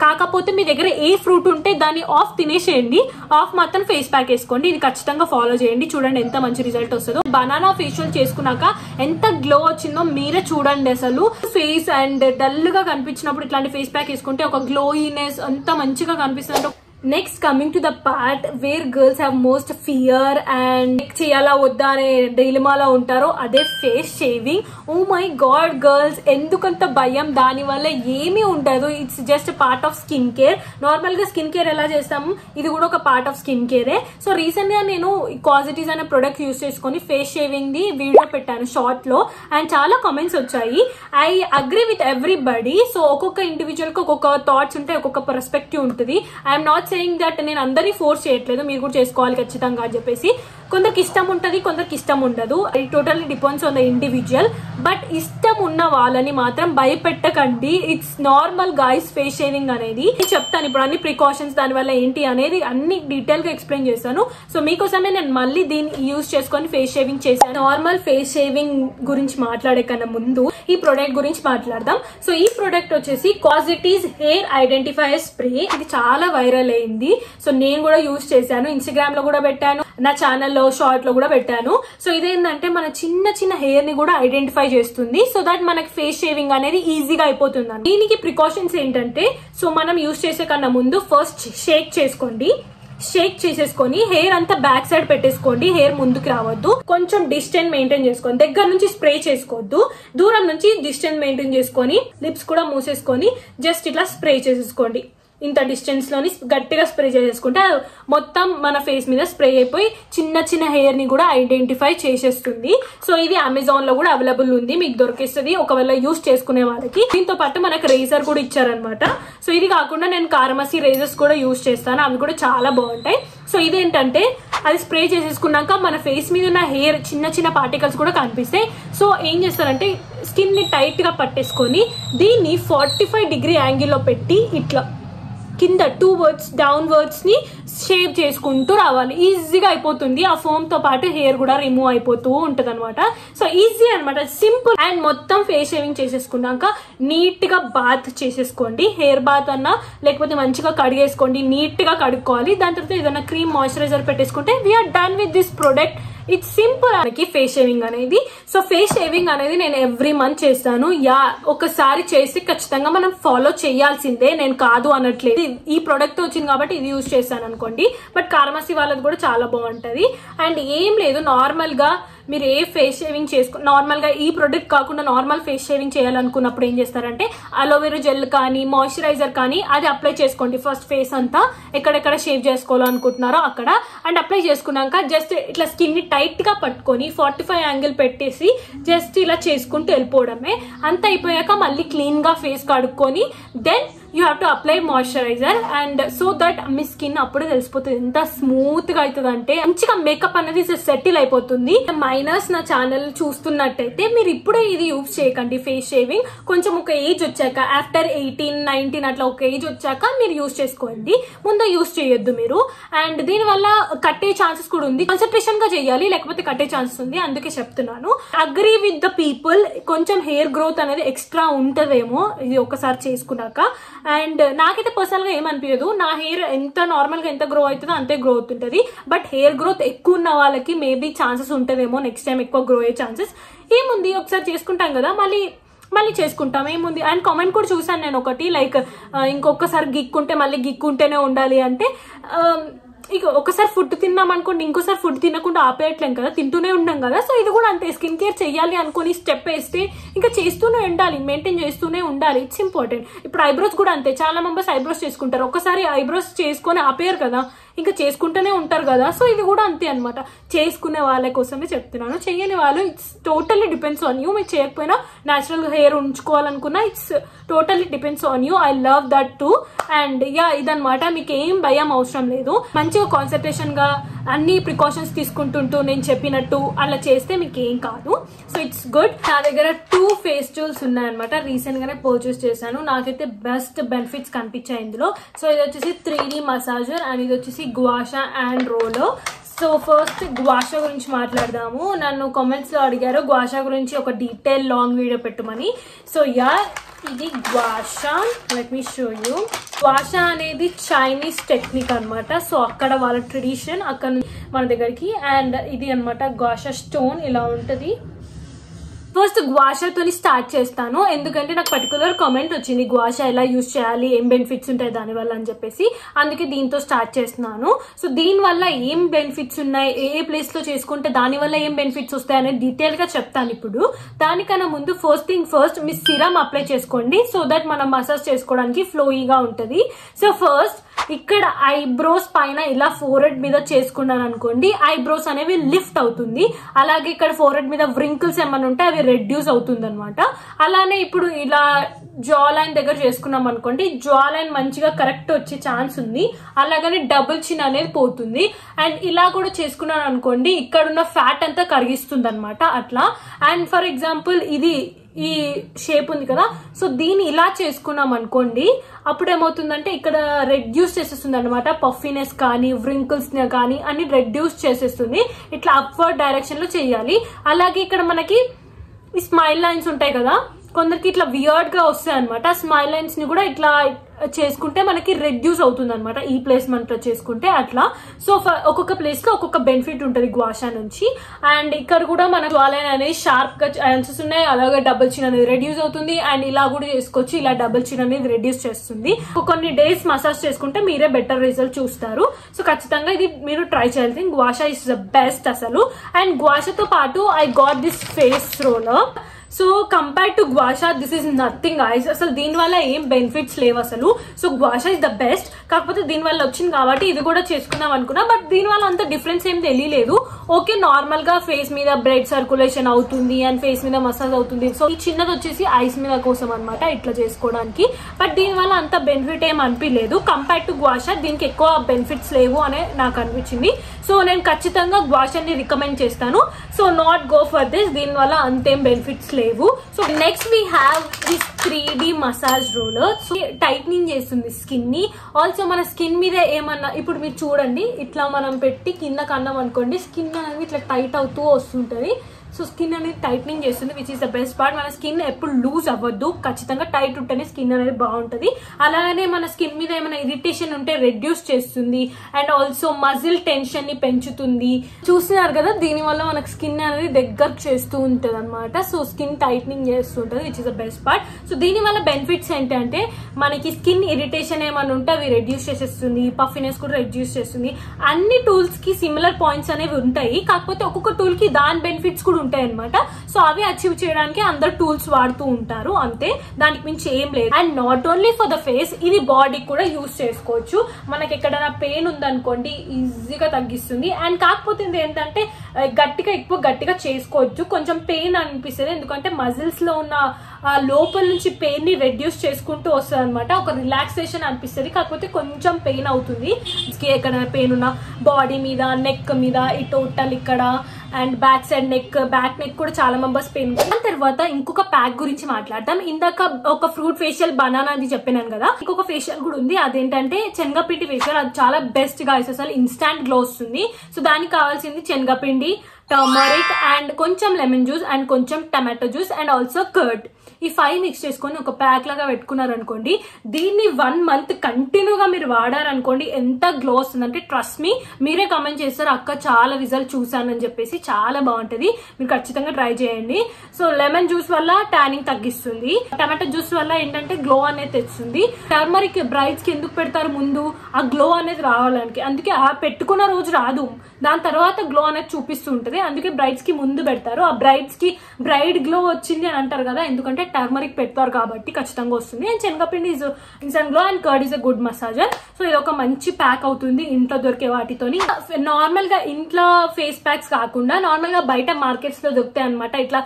కాకపోతే మీ దగ్గర ఏ ఫ్రూట్ ఉంటే దాన్ని ఆఫ్ తినేసేయండి, ఆఫ్ మాత్రం ఫేస్ ప్యాక్ వేసుకోండి. ఇది ఖచ్చితంగా ఫాలో చేయండి. చూడండి ఎంత మంచి రిజల్ట్ వస్తుందో. బనానా ఫేషియల్ చేసుకున్నాక ఎంత గ్లో వచ్చిందో మీరే చూడండి. అసలు ఫేస్ అండ్ డల్ గా కనిపించినప్పుడు ఇట్లాంటి ఫేస్ ప్యాక్ వేసుకుంటే ఒక గ్లోయినెస్ అంత మంచిగా కనిపిస్తుంది. Next coming to the part where girls have most fear and చేయాలా వద్దా అనే డైలమాలో ఉంటారో, అదే face shaving. Oh my god girls, ఎందుకంత భయం? దాని వల్ల ఏమీ ఉండదు. It's just part of skin care. Normal గా స్కిన్ కేర్ ఎలా చేస్తాము, ఇది కూడా ఒక పార్ట్ ఆఫ్ స్కిన్ కేరే. సో రీసెంట్ గా నేను కాజిటీస్ అనే ప్రొడక్ట్ యూస్ చేసుకుని ఫేస్ షేవింగ్ ది వీడియో పెట్టాను షార్ట్ లో, అండ్ చాలా కామెంట్స్ వచ్చాయి. I agree with everybody. So ఒక్కొక్క ఇండివిజువల్ కి ఒక్కొక్క థాట్స్ ఉంటాయి, ఒక్కొక్క పర్స్పెక్టివ్ ఉంటుంది. ఐఎమ్ నాట్ సేయింగ్ దట్ నేను అందరినీ ఫోర్స్ చేయట్లేదు, మీరు కూడా చేసుకోవాలి ఖచ్చితంగా అని చెప్పేసి. కొందరికి ఇష్టం ఉంటుంది, కొందరికి ఇష్టం ఉండదు. It totally depends on the individual. But ఇష్టం ఉన్న వాళ్ళని మాత్రం భయపెట్టకండి. It's normal guys face shaving అనేది. నేను చెప్తాను ఇప్పుడు అన్ని ప్రికాషన్స్, దాని వల్ల ఏంటి అనేది అన్ని డీటెయిల్ గా ఎక్స్ప్లెయిన్ చేస్తాను. సో మీకోసమే నేను మళ్ళీ దీన్ని యూజ్ చేసుకొని ఫేస్ షేవింగ్ చేశాను. నార్మల్ ఫేస్ షేవింగ్ గురించి మాట్లాడే కన్నా ముందు ఈ ప్రొడక్ట్ గురించి మాట్లాడదాం. సో ఈ ప్రొడక్ట్ వచ్చేసి కాజిటీస్ హెయిర్ ఐడెంటిఫైయర్ స్ప్రే. ఇది చాలా వైరల్ అయింది. సో నేను కూడా యూజ్ చేశాను, ఇన్స్టాగ్రామ్ లో కూడా పెట్టాను, నా ఛానల్లో షార్ట్ లో కూడా పెట్టాను. సో ఇదేంటంటే మన చిన్న చిన్న హెయిర్ ని కూడా ఐడెంటిఫై చేస్తుంది. సో దట్ మనకి ఫేస్ షేవింగ్ అనేది ఈజీగా అయిపోతుంది. దీనికి ప్రికాషన్స్ ఏంటంటే, సో మనం యూజ్ చేసే కన్నా ముందు ఫస్ట్ షేక్ చేసుకోండి. షేక్ చేసేసుకొని హెయిర్ అంతా బ్యాక్ సైడ్ పెట్టేసుకోండి. హెయిర్ ముందుకు రావద్దు, కొంచెం డిస్టెన్స్ మెయింటైన్ చేసుకోండి. దగ్గర నుంచి స్ప్రే చేసుకోవద్దు, దూరం నుంచి డిస్టెన్స్ మెయింటైన్ చేసుకొని లిప్స్ కూడా మూసేసుకొని జస్ట్ ఇట్లా స్ప్రే చేసేసుకోండి. ఇంత డిస్టెన్స్ లోని గట్టిగా స్ప్రే చేసేసుకుంటే మొత్తం మన ఫేస్ మీద స్ప్రే అయిపోయి చిన్న చిన్న హెయిర్ ని కూడా ఐడెంటిఫై చేసేస్తుంది. సో ఇది అమెజాన్ లో కూడా అవైలబుల్ ఉంది, మీకు దొరికేస్తుంది ఒకవేళ యూజ్ చేసుకునే వాళ్ళకి. దీంతో పాటు మనకు రేజర్ కూడా ఇచ్చారనమాట. సో ఇది కాకుండా నేను కారమసీ రేజర్స్ కూడా యూజ్ చేస్తాను, అవి కూడా చాలా బాగుంటాయి. సో ఇదేంటంటే అది స్ప్రే చేసేసుకున్నాక మన ఫేస్ మీద ఉన్న హెయిర్ చిన్న చిన్న పార్టికల్స్ కూడా కనిపిస్తాయి. సో ఏం చేస్తారంటే స్కిన్ ని టైట్ గా పట్టేసుకొని దీన్ని 45 డిగ్రీ యాంగిల్లో పెట్టి ఇట్లా కింద 2 వర్డ్స్ డౌన్ వర్డ్స్ ని షేప్ చేసుకుంటూ రావాలి. ఈజీగా అయిపోతుంది. ఆ ఫోమ్ తో పాటు హెయిర్ కూడా రిమూవ్ అయిపోతూ ఉంటది అనమాట. సో ఈజీ అనమాట, సింపుల్. అండ్ మొత్తం ఫేస్ షేవింగ్ చేసేసుకున్నాక నీట్ గా బాత్ చేసేసుకోండి. హెయిర్ బాత్ అన్నా లేకపోతే మంచిగా కడిగేసుకోండి, నీట్ గా కడుక్కోవాలి. దాని తర్వాత ఏదైనా క్రీమ్ మాయిశ్చరైజర్ పెట్టేసుకుంటే we are done with this product. It's simple మనకి ఫేస్ షేవింగ్ అనేది. సో ఫేస్ షేవింగ్ అనేది నేను ఎవ్రీ మంత్ చేస్తాను. ఒకసారి చేసి ఖచ్చితంగా మనం ఫాలో చేయాల్సిందే, నేను కాదు అనట్లేదు. ఈ ప్రొడక్ట్ వచ్చింది కాబట్టి ఇది యూజ్ చేస్తాను అనుకోండి. బట్ కారమసీ వాళ్ళది కూడా చాలా బాగుంటది. అండ్ ఏం లేదు, నార్మల్ గా మీరు ఏ ఫేస్ షేవింగ్ నార్మల్ గా ఈ ప్రొడక్ట్ కాకుండా నార్మల్ ఫేస్ షేవింగ్ చేయాలనుకున్నప్పుడు ఏం చేస్తారంటే అలోవెరా జెల్ కానీ మాయిశ్చరైజర్ కానీ అది అప్లై చేసుకోండి. ఫస్ట్ ఫేస్ అంతా ఎక్కడెక్కడ షేవ్ చేసుకోవాలనుకుంటున్నారో అక్కడ. అండ్ అప్లై చేసుకున్నాక జస్ట్ ఇట్లా స్కిన్ ని టైట్ గా పట్టుకొని 45 యాంగిల్ పెట్టేసి జస్ట్ ఇలా చేసుకుంటూ వెళ్ళిపోవడమే. అంత అయిపోయాక మళ్ళీ క్లీన్ గా ఫేస్ కడుక్కొని then you have to apply moisturiser. And so that మీ స్కిన్ అప్పుడే తెలిసిపోతుంది ఎంత స్మూత్ గా అవుతుంది అంటే మంచిగా మేకప్ అనేది సెటిల్ అయిపోతుంది. మైనస్ నా ఛానల్ చూస్తున్నట్టయితే మీరు ఇప్పుడే ఇది యూజ్ చేయకండి ఫేస్ షేవింగ్. కొంచెం ఒక ఏజ్ వచ్చాక ఆఫ్టర్ 18, 19 అట్లా ఒక ఏజ్ వచ్చాక మీరు యూజ్ చేసుకోండి, ముందు యూజ్ చేయొద్దు మీరు. అండ్ దీని వల్ల కట్టే ఛాన్సెస్ కూడా ఉంది. కాన్సన్ట్రేషన్ గా చేయాలి, లేకపోతే కట్టే ఛాన్సెస్ ఉంది, అందుకే చెప్తున్నాను. అగ్రీ విత్ ద పీపుల్, కొంచెం హెయిర్ గ్రోత్ అనేది ఎక్స్ట్రా ఉంటదేమో ఇది ఒకసారి చేసుకున్నాక. అండ్ నాకైతే పర్సనల్ గా ఏమనిపించదు, నా హెయిర్ ఎంత నార్మల్ గా ఎంత గ్రో అవుతుందో అంతే గ్రో అవుతుంటది. బట్ హెయిర్ గ్రోత్ ఎక్కువ ఉన్న వాళ్ళకి మేబీ ఛాన్సెస్ ఉంటదేమో నెక్స్ట్ టైం ఎక్కువ గ్రో అయ్యే ఛాన్సెస్. ఏముంది ఒకసారి చేసుకుంటాం కదా, మళ్ళీ చేసుకుంటాం, ఏముంది. అండ్ కామెంట్ కూడా చూసాను నేను ఒకటి, లైక్ ఇంకొకసారి గిక్కుంటే మళ్ళీ గిక్కుంటేనే ఉండాలి అంటే, ఇక ఒకసారి ఫుడ్ తిన్నాం అనుకోండి ఇంకోసారి ఫుడ్ తినకుండా ఆపేయట్లేం కదా, తింటూనే ఉంటాం కదా. సో ఇది కూడా అంతే, స్కిన్ కేర్ చేయాలి అనుకుని స్టెప్ వేస్తే ఇంకా చేస్తూనే ఉండాలి, మెయింటైన్ చేస్తూనే ఉండాలి. It's important. ఇప్పుడు ఐబ్రోస్ కూడా అంతే, చాలా మెంబర్స్ ఐబ్రోస్ చేసుకుంటారు, ఒకసారి ఐబ్రోస్ చేసుకొని ఆపేయరు కదా, ఇంకా చేసుకుంటూనే ఉంటారు కదా. సో ఇది కూడా అంతే అనమాట, చేసుకునే వాళ్ళ కోసమే చెప్తున్నాను. చేయని వాళ్ళు it's totally depends on you. మీరు చేయకపోయినా న్యాచురల్ హెయిర్ ఉంచుకోవాలనుకున్నా it's totally depends on you. I love that too. And ఇదనమాట, మీకు ఏం భయం అవసరం లేదు. మంచిగా కాన్సన్ట్రేషన్ గా అన్ని ప్రికాషన్స్ తీసుకుంటుంటూ నేను చెప్పినట్టు అలా చేస్తే మీకు ఏం కాదు. So it's good. నా దగ్గర 2 ఫేస్ టూల్స్ ఉన్నాయన్నమాట. రీసెంట్ గానే పర్చేస్ చేశాను. నాకైతే బెస్ట్ బెనిఫిట్స్ కనిపించాయి ఇందులో. సో ఇది వచ్చేసి 3D మసాజర్ అండ్ ఇది వచ్చేసి గువాషా అండ్ రోలర్. సో ఫస్ట్ గువాషా గురించి మాట్లాడదాము. నన్ను కామెంట్స్ లో అడిగారు గువాషా గురించి ఒక డీటెయిల్ లాంగ్ వీడియో పెట్టమని. సో ఇది గువాషా, లెట్ మీ షో యూ. గువాషా అనేది చైనీస్ టెక్నిక్ అనమాట. సో అక్కడ వాళ్ళ ట్రెడిషన్ అక్కడ మన దగ్గరికి. అండ్ ఇది అనమాట గువాషా స్టోన్ ఇలా ఉంటది. ఫస్ట్ గువాషాతోని స్టార్ట్ చేస్తాను ఎందుకంటే నాకు పర్టికులర్ కామెంట్ వచ్చింది గువాషా ఎలా యూజ్ చేయాలి, ఏం బెనిఫిట్స్ ఉంటాయి దానివల్ల అని చెప్పేసి. అందుకే దీంతో స్టార్ట్ చేస్తున్నాను. సో దీనివల్ల ఏం బెనిఫిట్స్ ఉన్నాయి, ఏ ప్లేస్ లో చేసుకుంటే దానివల్ల ఏం బెనిఫిట్స్ వస్తాయి అనేది డీటెయిల్ గా చెప్తాను ఇప్పుడు. దానికన్నా ముందు ఫస్ట్ థింగ్ ఫస్ట్ మీ సిరమ్ అప్లై చేసుకోండి సో దట్ మనం మసాజ్ చేసుకోవడానికి ఫ్లోయిగా ఉంటుంది. సో ఫస్ట్ ఇక్కడ ఐబ్రోస్ పైన ఇలా ఫోరెడ్ మీద చేసుకున్నాను అనుకోండి, ఐబ్రోస్ అనేవి లిఫ్ట్ అవుతుంది. అలాగే ఇక్కడ ఫోరెడ్ మీద వ్రింకిల్స్ ఏమైనా ఉంటే అవి రెడ్యూస్ అవుతుంది అనమాట. అలానే ఇప్పుడు ఇలా జా లైన్ దగ్గర చేసుకున్నాం అనుకోండి, జా లైన్ మంచిగా కరెక్ట్ వచ్చే ఛాన్స్ ఉంది. అలాగనే డబుల్ చిన్ అనేది పోతుంది. అండ్ ఇలా కూడా చేసుకున్నాను అనుకోండి, ఇక్కడ ఉన్న ఫ్యాట్ అంతా కరిగిస్తుంది అనమాట అట్లా. అండ్ ఫర్ ఎగ్జాంపుల్ ఇది ఈ షేప్ ఉంది కదా, సో దీన్ని ఇలా చేసుకున్నాం అనుకోండి, అప్పుడు ఏమవుతుందంటే ఇక్కడ రెడ్యూస్ చేసేస్తుంది అనమాట. పఫీనెస్ కానీ వ్రింకిల్స్ కానీ అన్ని రెడ్యూస్ చేసేస్తుంది. ఇట్లా అప్వర్డ్ డైరెక్షన్ లో చేయాలి. అలాగే ఇక్కడ మనకి ఈ స్మైల్ లైన్స్ ఉంటాయి కదా, కొందరికి ఇట్లా వియర్డ్ గా వస్తాయి అనమాట. స్మైల్ లైన్స్ ని కూడా ఇట్లా చేసుకుంటే మనకి రెడ్యూస్ అవుతుంది అనమాట ఈ ప్లేస్మెంట్ లో చేసుకుంటే అట్లా. సో ఒక్కొక్క ప్లేస్ లో ఒక్కొక్క బెనిఫిట్ ఉంటుంది గువాషా నుంచి. అండ్ ఇక్కడ కూడా మన జా లైన్ అనేది షార్ప్ గా ఛాన్సెస్ ఉన్నాయి. అలాగే డబుల్ చిన్ అనేది రెడ్యూస్ అవుతుంది. అండ్ ఇలా కూడా చేసుకోవచ్చు, ఇలా డబుల్ చిన్ అనేది రెడ్యూస్ చేస్తుంది. కొన్ని డేస్ మసాజ్ చేసుకుంటే మీరే బెటర్ రిజల్ట్ చూస్తారు. సో ఖచ్చితంగా ఇది మీరు ట్రై చేయాలి. గువాషా ఇస్ ద బెస్ట్ అసలు. అండ్ గువాషాతో పాటు I got this face roller. So compare to gua sha this is nothing ice. అసలు దీనివల్ల ఏం బెనిఫిట్స్ లేవు అసలు. So gua sha is the best. కాకపోతే దీనివల్ల వచ్చింది కాబట్టి ఇది కూడా చేసుకుందాం అనుకున్నా. బట్ దీనివల్ల అంత డిఫరెన్స్ ఏం తెలియలేదు. ఓకే, నార్మల్ గా ఫేస్ మీద బ్లడ్ సర్క్యులేషన్ అవుతుంది అండ్ ఫేస్ మీద మసాజ్ అవుతుంది. సో ఈ చిన్నది వచ్చేసి ఐస్ మీద కోసం అనమాట ఇట్లా చేసుకోవడానికి. బట్ దీనివల్ల అంత బెనిఫిట్ ఏం అనిపించలేదు. కంపేర్ టు గువాషా దీనికి ఎక్కువ బెనిఫిట్స్ లేవు అనే నాకు అనిపించింది. సో నేను ఖచ్చితంగా గువాషాని రికమెండ్ చేస్తాను. So not go for this, దీనివల్ల అంతేం బెనిఫిట్స్ లేవు. So next we have this 3D massage roller. So tightening చేస్తుంది స్కిన్ ని. ఆల్సో మన స్కిన్ మీద ఏమన్నా ఇప్పుడు మీరు చూడండి, ఇట్లా మనం పెట్టి కింద కన్నాం అనుకోండి, స్కిన్ అనేది ఇట్లా టైట్ అవుతూ వస్తుంటది. సో స్కిన్ అనేది టైట్నింగ్ చేస్తుంది, which is the best part. మన స్కిన్ ఎప్పుడు లూజ్ అవ్వద్దు, ఖచ్చితంగా టైట్ ఉంటేనే స్కిన్ అనేది బాగుంటుంది. అలాగే మన స్కిన్ మీద ఏమైనా ఇరిటేషన్ ఉంటే రెడ్యూస్ చేస్తుంది. అండ్ ఆల్సో మజిల్ టెన్షన్ ని పెంచుతుంది. చూస్తున్నారు కదా, దీనివల్ల మనకు స్కిన్ అనేది దగ్గర చేస్తూ ఉంటుంది అనమాట. సో స్కిన్ టైట్నింగ్ చేస్తుంటది, which is the best part. So దీని వల్ల బెనిఫిట్స్ ఏంటంటే మనకి స్కిన్ ఇరిటేషన్ ఏమైనా ఉంటే అవి రెడ్యూస్ చేసేస్తుంది, పఫీనెస్ కూడా రెడ్యూస్ చేస్తుంది. అన్ని టూల్స్ కి సిమిలర్ పాయింట్స్ అనేవి ఉంటాయి, కాకపోతే ఒక్కొక్క టూల్ కి దాని బెనిఫిట్స్ కూడా ఉంటాయి అనమాట. సో అవి అచీవ్ చేయడానికి అందరు టూల్స్ వాడుతూ ఉంటారు అంతే, దానికి మించి ఏం లేదు. And not only for the face, ఇది బాడీ కూడా యూజ్ చేసుకోవచ్చు. మనకి ఎక్కడైనా పెయిన్ ఉందనుకోండి ఈజీగా తగ్గిస్తుంది. అండ్ కాకపోతే ఏంటంటే ఎక్కువ గట్టిగా చేసుకోవచ్చు, కొంచెం పెయిన్ అనిపిస్తుంది. ఎందుకంటే మజిల్స్ లో ఉన్న లోపల నుంచి పెయిన్ ని రెడ్యూస్ చేసుకుంటూ వస్తుంది అనమాట. ఒక రిలాక్సేషన్ అనిపిస్తుంది, కాకపోతే కొంచెం పెయిన్ అవుతుంది. ఎక్కడైనా పెయిన్ ఉన్న బాడీ మీద, నెక్ మీద, ఈ టోటల్ ఇక్కడ and back side back neck కూడా చాలా మెంబర్స్ పెయిన్. దాని తర్వాత ఇంకొక ప్యాక్ గురించి మాట్లాడతాం. ఇందాక ఒక ఫ్రూట్ ఫేషియల్ బనానా అది చెప్పినాను కదా, ఇంకొక ఫేషియల్ కూడా ఉంది. అదేంటంటే శనగపిండి ఫేషియల్. అది చాలా బెస్ట్ గా అసలు ఇన్స్టాంట్ గ్లో వస్తుంది. సో దానికి కావాల్సింది శనగపిండి, టర్మరిక్ అండ్ కొంచెం లెమన్ జ్యూస్ అండ్ కొంచెం tomato juice and also curd. ఈ 5 మిక్స్ చేసుకొని ఒక ప్యాక్ లాగా పెట్టుకున్నారు అనుకోండి, దీన్ని 1 మంత్ కంటిన్యూగా మీరు వాడారనుకోండి ఎంత గ్లో వస్తుందంటే ట్రస్ట్ మీ, మీరే కమెంట్ చేస్తారు అక్క చాలా రిజల్ట్ చూసానని చెప్పేసి. చాలా బాగుంటది, మీరు ఖచ్చితంగా ట్రై చేయండి. సో లెమన్ జ్యూస్ వల్ల ట్యానింగ్ తగ్గిస్తుంది, టమాటో జ్యూస్ వల్ల ఏంటంటే గ్లో అనేది తెస్తుంది. టర్మరిక్ బ్రైడ్స్ కి ఎందుకు పెడతారు ముందు, ఆ గ్లో అనేది రావడానికి. అందుకే ఆ పెట్టుకున్న రోజు రాదు, దాని తర్వాత గ్లో అనేది చూపిస్తూ ఉంటది. అందుకే బ్రైడ్స్ కి ముందు పెడతారు. ఆ బ్రైడ్స్ కి బ్రైడ్ గ్లో వచ్చింది అని అంటారు కదా, ఎందుకంటే టర్మరిక్ పెడతారు కాబట్టి ఖచ్చితంగా వస్తుంది. అండ్ శనగపిండి is instant glow and curd is a good massager. So ఇది ఒక మంచి ప్యాక్ అవుతుంది ఇంట్లో దొరికే వాటితోని. నార్మల్ గా ఇంట్లో ఫేస్ ప్యాక్స్ కాకుండా నార్మల్ గా బయట మార్కెట్స్ లో దొరుకుతాయి అనమాట. ఇట్లా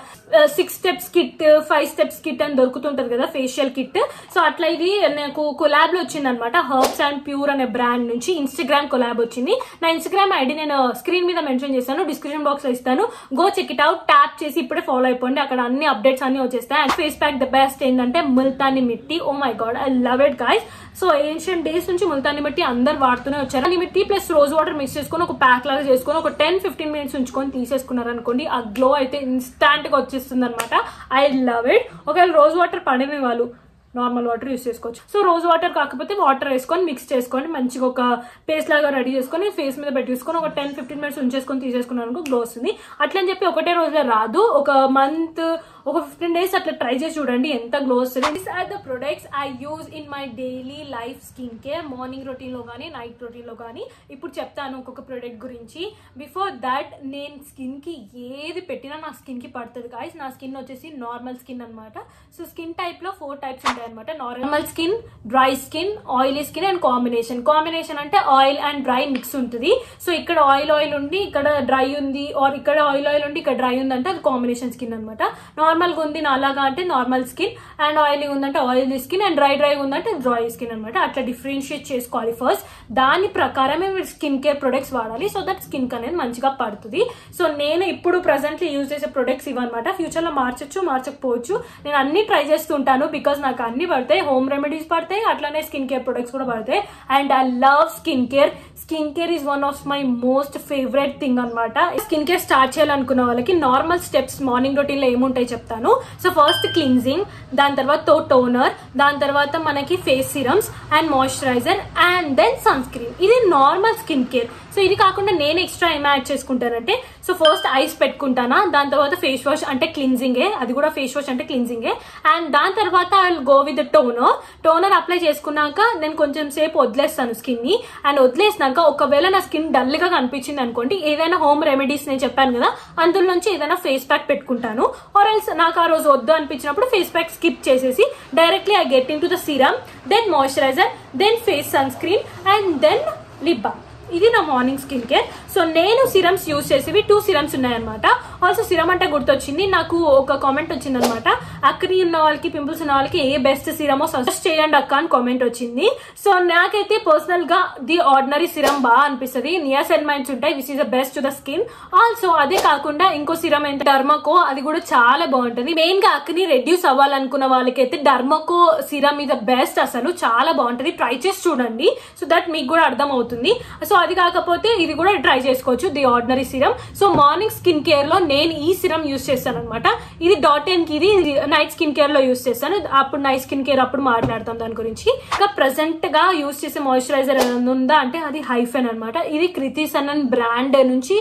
6 steps కిట్ 5 steps కిట్ అని దొరుకుతుంటది కదా ఫేషియల్ కిట్. సో అట్లా ఇది నాకు కొలాబ్ లో వచ్చింది అనమాట. హర్బ్స్ అండ్ ప్యూర్ అనే బ్రాండ్ నుంచి ఇన్స్టాగ్రామ్ కొలాబ్ వచ్చింది. నా ఇన్స్టాగ్రామ్ ఐడి నేను స్క్రీన్ మీద మెన్షన్ చేస్తాను, డిస్క్రిప్షన్ బాక్స్ లో ఇస్తాను. Go check it out, tap చేసి ఇప్పుడే ఫాలో అయిపోండి. అక్కడ అన్ని అప్డేట్స్ అన్ని వచ్చేస్తాయి. And face pack the best ఏంటంటే Multani mitti. Oh my god, I love it guys. So ancient days నుంచి ముల్తానీ మిట్టి అందరు వాడుతూనే వచ్చారు. Mitti plus rose water mix చేసుకుని ఒక ప్యాక్ లాగా చేసుకుని ఒక 10-15 minutes ఉంచుకొని తీసేసుకున్నారు అనుకోండి, ఆ గ్లో అయితే ఇన్స్టాంట్ గా వచ్చేస్తుంది అనమాట. I love it. ఒకవేళ రోజ్ వాటర్ పడని వాళ్ళు నార్మల్ వాటర్ యూస్ చేసుకోవచ్చు. సో రోజ్ వాటర్ కాకపోతే వాటర్ వేసుకొని మిక్స్ చేసుకొని మంచిగా ఒక పేస్ట్ లాగా రెడీ చేసుకొని ఫేస్ మీద పెట్టేసుకొని ఒక 10-15 minutes ఉంచేసుకొని తీసేసుకున్నాను అనుకో గ్లో వస్తుంది. అట్లని చెప్పి ఒకటే రోజులో రాదు, ఒక మంత్ ఒక 15 days అట్లా ట్రై చేసి చూడండి ఎంత గ్లో వస్తుంది. These are the products I use in my daily life skin care, morning routine లో కానీ నైట్ రొటీన్ లో కానీ. ఇప్పుడు చెప్తాను ఒక్కొక్క ప్రొడక్ట్ గురించి. బిఫోర్ దాట్ నేను స్కిన్ కి ఏది పెట్టినా నా స్కిన్ కి పడుతుంది గాయస్. నా స్కిన్ వచ్చేసి నార్మల్ స్కిన్ అనమాట. సో స్కిన్ టైప్ లో 4 types ఉంటాయి అనమాట. Normal skin, dry skin, oily skin and combination. Combination అంటే ఆయిల్ అండ్ డ్రై మిక్స్ ఉంటుంది. సో ఇక్కడ ఆయిల్ ఉండి ఇక్కడ డ్రై ఉంది, ఆర్ ఇక్కడ ఆయిల్ ఉండి ఇక్కడ డ్రై ఉంది అంటే అది కాంబినేషన్ స్కిన్ అనమాట. నార్మల్ గా ఉంది నాలాగా అంటే నార్మల్ స్కిన్, అండ్ ఆయిలీ ఉందంటే ఆయిలీ స్కిన్, అండ్ డ్రై ఉందంటే డ్రై స్కిన్ అనమాట. అట్లా డిఫరెన్షియేట్ చేసుకోవాలి ఫస్ట్. దాని ప్రకారమే మీరు స్కిన్ కేర్ ప్రొడక్ట్స్ వాడాలి, సో దట్ స్కిన్ అనేది మంచిగా పడుతుంది. సో నేను ఇప్పుడు ప్రెసెంట్లీ యూజ్ చేసే ప్రొడక్ట్స్ ఇవన్నమాట. ఫ్యూచర్ లో మార్చొచ్చు మార్చకపోవచ్చు. నేను అన్ని ట్రై చేస్తుంటాను బికాస్ నాకు అన్ని పడతాయి. హోమ్ రెమెడీస్ పడతాయి, అట్లానే స్కిన్ కేర్ ప్రొడక్ట్స్ కూడా పడతాయి. And I love skin care. Skin care is one of my most favourite thing అనమాట. స్కిన్ కేర్ స్టార్ట్ చేయాలనుకున్న వాళ్ళకి నార్మల్ స్టెప్స్ మార్నింగ్ రొటీన్ లో ఏముంటాయి చెప్తాను. సో ఫస్ట్ క్లిన్జింగ్, దాని తర్వాత టోనర్, దాని తర్వాత మనకి face serums and moisturiser and then sunscreen. ఇది నార్మల్ స్కిన్ కేర్. సో ఇది కాకుండా నేను ఎక్స్ట్రా ఏం యాడ్ చేసుకుంటానంటే, సో ఫస్ట్ ఐస్ పెట్టుకుంటానా, దాని తర్వాత ఫేస్ వాష్ అంటే క్లిన్జింగే, అది కూడా ఫేస్ వాష్ అంటే క్లిన్జింగే. అండ్ దాని తర్వాత I will go with toner apply చేసుకున్నాక నేను కొంచెం సేపు వదిలేస్తాను స్కిన్ ని. అండ్ వదిలేసినాక ఒకవేళ నా స్కిన్ డల్ గా కనిపించింది అనుకోండి, ఏదైనా హోమ్ రెమెడీస్ నేను చెప్పాను కదా అందులో నుంచి ఏదైనా ఫేస్ ప్యాక్ పెట్టుకుంటాను. ఆర్ ఎల్స్ నాకు ఆ రోజు వద్దు అనిపించినప్పుడు ఫేస్ ప్యాక్ స్కిప్ చేసేసి directly I get into the serum, then moisturiser, then face sunscreen and then lip balm. ఇది నా మార్నింగ్ స్కిన్ కేర్. సో నేను సిరమ్స్ యూజ్ చేసేవి 2 సిరమ్స్ ఉన్నాయన్నమాట. ఆల్సో సిరమ్ అంటే గుర్తొచ్చింది, నాకు ఒక కామెంట్ వచ్చింది అనమాట, అక్ని ఉన్న వాళ్ళకి పింపుల్స్ ఉన్న వాళ్ళకి ఏ బెస్ట్ సిరమో సజెస్ట్ చేయండి అక్క అని కామెంట్ వచ్చింది. సో నాకైతే పర్సనల్ గా ది ఆర్డినరీ సిరమ్ బాగా అనిపిస్తుంది. నియాసినమైడ్స్ ఉంటాయి which is the best to the skin. Also అదే కాకుండా ఇంకో సిరమ్ ఏంటి డర్మాకో, అది కూడా చాలా బాగుంటుంది. మెయిన్ గా అక్ని రెడ్యూస్ అవ్వాలనుకున్న వాళ్ళకైతే డర్మాకో సిరమ్ ఇస్ ద బెస్ట్. అసలు చాలా బాగుంటుంది, ట్రై చేసి చూడండి సో దట్ మీకు కూడా అర్థం అవుతుంది. సో అది కాకపోతే ఇది కూడా ట్రై చేసుకోవచ్చు, the ordinary serum. So morning skin care లో నేను ఈ సిరమ్ యూజ్ చేస్తాను అనమాట. ఇది .n కి, ఇది నైట్ స్కిన్ కేర్ లో యూజ్ చేస్తాను. అప్పుడు నైట్ స్కిన్ కేర్ అప్పుడు మాట్లాడతాం దాని గురించి. ఇంకా ప్రెసెంట్ గా యూజ్ చేసే మాయిశ్చరైజర్ ఉందా అంటే అది హైఫెన్ అనమాట. ఇది కృతి సనన్ బ్రాండ్ నుంచి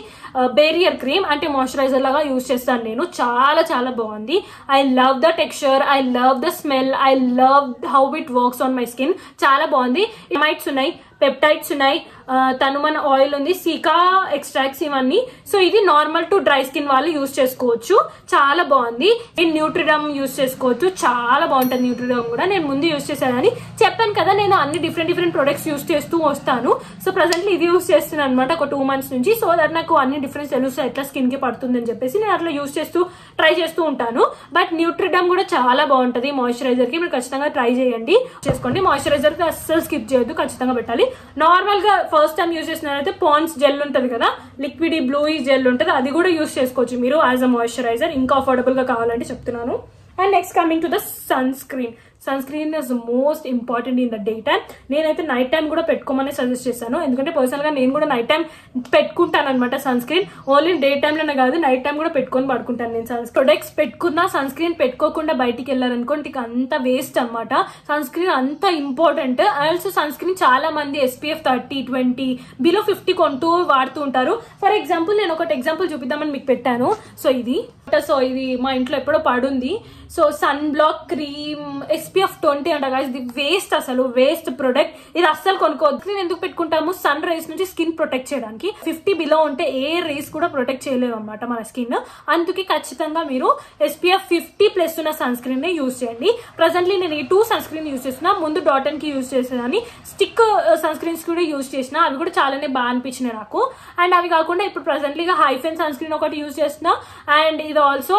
బేరియర్ క్రీమ్ అంటే మాయిశ్చరైజర్ లాగా యూజ్ చేస్తాను నేను. చాలా చాలా బాగుంది. I love the texture, I love the smell, I love how it works on my skin. చాలా బాగుంది. మైట్స్ ఉన్నాయి, పెప్టైడ్స్ ఉన్నాయి, తనుమన్ ఆయిల్ ఉంది, సీకా ఎక్స్ట్రాక్ట్స్ ఇవన్నీ. సో ఇది నార్మల్ టు డ్రై స్కిన్ వాళ్ళు యూజ్ చేసుకోవచ్చు, చాలా బాగుంది. నేను న్యూట్రిడమ్ యూజ్ చేసుకోవచ్చు, చాలా బాగుంటుంది న్యూట్రిడమ్ కూడా. నేను ముందు యూజ్ చేశానని చెప్పాను కదా, నేను అన్ని డిఫరెంట్ ప్రొడక్ట్స్ యూజ్ చేస్తూ వస్తాను. సో ప్రెసెంట్లీ ఇది యూజ్ చేస్తున్నాను అనమాట ఒక 2 months నుంచి. సో దట్ నాకు అన్ని డిఫరెన్స్ తెలుస్తాయి ఎట్లా స్కిన్ కి పడుతుంది అని చెప్పేసి నేను అట్లా యూజ్ చేస్తూ ట్రై చేస్తూ ఉంటాను. బట్ న్యూట్రిడమ్ కూడా చాలా బాగుంటుంది మాయిశ్చరైజర్ కి, మీరు ఖచ్చితంగా ట్రై చేయండి చేసుకోండి. మాయిశ్చరైజర్ కి అస్సలు స్కిప్ చేయొద్దు, ఖచ్చితంగా పెట్టాలి. నార్మల్ గా ఫస్ట్ టైం యూజ్ చేసినట్లయితే పాండ్స్ జెల్ ఉంటది కదా, లిక్విడ్ బ్లూయి జెల్ ఉంటది, అది కూడా యూజ్ చేసుకోవచ్చు మీరు యాజ్ అ మాయిశ్చరైజర్. ఇంకా అఫోర్డబుల్ గా కావాలంటే చెప్తున్నాను. And next coming to the sunscreen. Sunscreen is most important in the day time. నేనైతే నైట్ టైం కూడా పెట్టుకోమని సజెస్ట్ చేశాను, ఎందుకంటే పర్సనల్ గా నేను కూడా నైట్ టైం పెట్టుకుంటాను అనమాట సన్ స్క్రీన్. ఓన్లీ డే టైంలోనే కాదు, నైట్ టైం కూడా పెట్టుకొని పడుకుంటాను నేను. సన్ ప్రొడక్ట్స్ పెట్టుకున్నా సన్ స్క్రీన్ పెట్టుకోకుండా బయటికి వెళ్ళారనుకోండి అంత వేస్ట్ అనమాట. సన్ స్క్రీన్ అంత ఇంపార్టెంట్. ఆల్సో సన్ స్క్రీన్ చాలా మంది SPF 30, 20 బిలో 50 కొంటూ వాడుతూ ఉంటారు. ఫర్ ఎగ్జాంపుల్ నేను ఒకటి ఎగ్జాంపుల్ చూపిద్దామని మీకు పెట్టాను. సో ఇది మా ఇంట్లో ఎప్పుడో పడుంది. So sun block cream SPF 20 అంట గైస్. ఇది వేస్ట్, అసలు వేస్ట్ ప్రొడక్ట్. ఇది అస్సలు కొనుక్కోవద్దు. ఎందుకు పెట్టుకుంటాము? సన్ రేస్ నుంచి స్కిన్ ప్రొటెక్ట్ చేయడానికి. 50 బిలో ఉంటే ఏ రేస్ కూడా ప్రొటెక్ట్ చేయలేవు అనమాట మన స్కిన్. అందుకే ఖచ్చితంగా మీరు SPF 50+ ఉన్న సన్ స్క్రీన్ నే యూజ్ చేయండి. ప్రెసెంట్లీ నేను ఈ 2 సన్ స్క్రీన్ యూజ్ చేసిన. ముందు డాటన్ కి యూజ్ చేసేదాన్ని. స్టిక్ సన్ స్క్రీన్స్ కూడా యూజ్ చేసిన. అవి కూడా చాలానే బాగా అనిపించినాయి నాకు. అండ్ అవి కాకుండా ఇప్పుడు ప్రెసెంట్లీగా హైఫెన్ సన్ స్క్రీన్ ఒకటి యూజ్ చేస్తున్నా. అండ్ ఇది ఆల్సో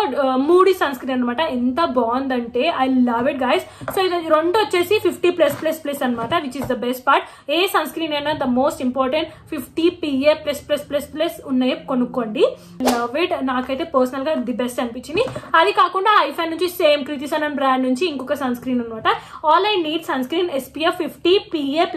మూడీ సన్ స్క్రీన్ అనమాట. ఎంత బాగుందంటే I love it guys. So ఇది రెండు వచ్చేసి 50+++ అనమాట, which is the best part. ఏ సన్ స్క్రీన్ అయినా ద మోస్ట్ ఇంపార్టెంట్ 50 PA++++ ఉన్నాయి కొనుక్కోండి. Love it. నాకైతే పర్సనల్ గా ది బెస్ట్ అనిపించింది. అది కాకుండా ఐఫైన్ నుంచి సేమ్ కృతిసనన్ బ్రాండ్ నుంచి ఇంకొక సన్ స్క్రీన్ అనమాట. All I need sunscreen SPF 50 PA+++.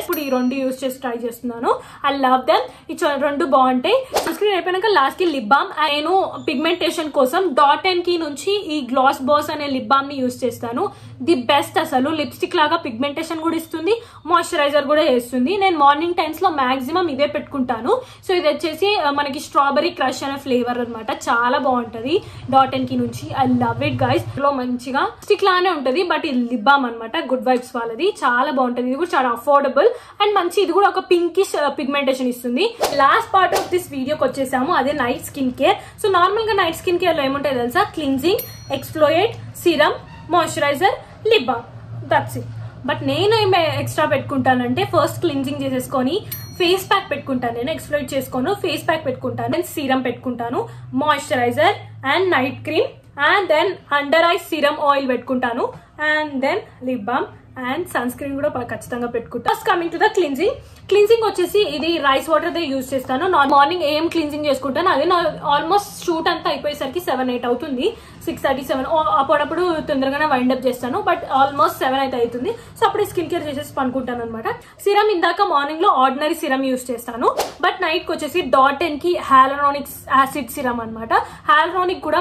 ఇప్పుడు ఈ రెండు యూజ్ చేసి ట్రై చేస్తున్నాను. I love them. ఈ రెండు బాగుంటాయి. సన్ స్క్రీన్ అయిపోయినాక లాస్ట్ కి లిప్ బామ్. నేను పిగ్మెంటేషన్ కోసం డాటన్ కి నుంచి ఈ గ్లాస్ బాస్ అనే లిప్ బామ్ ని యూజ్ చేస్తాను. The best. అసలు లిప్స్టిక్ లాగా పిగ్మెంటేషన్ కూడా ఇస్తుంది, మాయిశ్చరైజర్ కూడా చేస్తుంది. నేను మార్నింగ్ టైమ్స్ లో మాక్సిమం ఇవే పెట్టుకుంటాను. సో ఇది వచ్చేసి మనకి స్ట్రాబెరీ క్రష్ అనే ఫ్లేవర్ అనమాట. చాలా బాగుంటది డాటన్ కి నుంచి. I love it guys. లో మంచిగా స్టిక్ లానే ఉంటది, బట్ ఇది లిప్ బామ్ అనమాట. గుడ్ వైబ్స్ వాళ్ళది. చాలా బాగుంటది. ఇది కూడా చాలా అఫోర్డబుల్ అండ్ మంచి. ఇది కూడా ఒక పింకిష్ పిగ్మెంటేషన్ ఇస్తుంది. లాస్ట్ పార్ట్ ఆఫ్ దిస్ వీడియోకి వచ్చేసాము. అదే night skin care. So normal గా నైట్ స్కిన్ కేర్ లో ఏముంటాయి తెలుసా? Cleansing, exfoliate, serum, moisturiser, lip balm. That's it. But నేను ఏం ఎక్స్ట్రా పెట్టుకుంటానంటే ఫస్ట్ క్లిన్జింగ్ చేసేసుకొని ఫేస్ ప్యాక్ పెట్టుకుంటాను. నేను ఎక్స్ఫ్లోయేట్ చేసుకోను, ఫేస్ ప్యాక్ పెట్టుకుంటాను. నేను సీరం పెట్టుకుంటాను, moisturiser and night cream, and then under eye serum oil పెట్టుకుంటాను, and then lip balm and sunscreen కూడా ఖచ్చితంగా పెట్టుకుంటాను. First coming to the cleansing. Cleansing వచ్చేసి ఇది రైస్ వాటర్ తో యూజ్ చేస్తాను. మార్నింగ్ ఏం క్లిన్జింగ్ చేసుకుంటాను. అదే ఆల్మోస్ట్ షూట్ అంతా అయిపోయేసరికి 7-8 అవుతుంది. 6:37. అప్పుడప్పుడు తొందరగానే వైండ్ అప్ చేస్తాను, బట్ ఆల్మోస్ట్ 7 అయితే అవుతుంది. సో అప్పుడు స్కిన్ కేర్ చేసేసి పనుకుంటాను అనమాట. సిరమ్ ఇందాక మార్నింగ్ లో ఆర్డినరీ సిరమ్ యూజ్ చేస్తాను, బట్ నైట్ కి వచ్చేసి డాటన్ కి హ్యాలరానిక్ యాసిడ్ సిరమ్ అనమాట. హ్యాలరానిక్ కూడా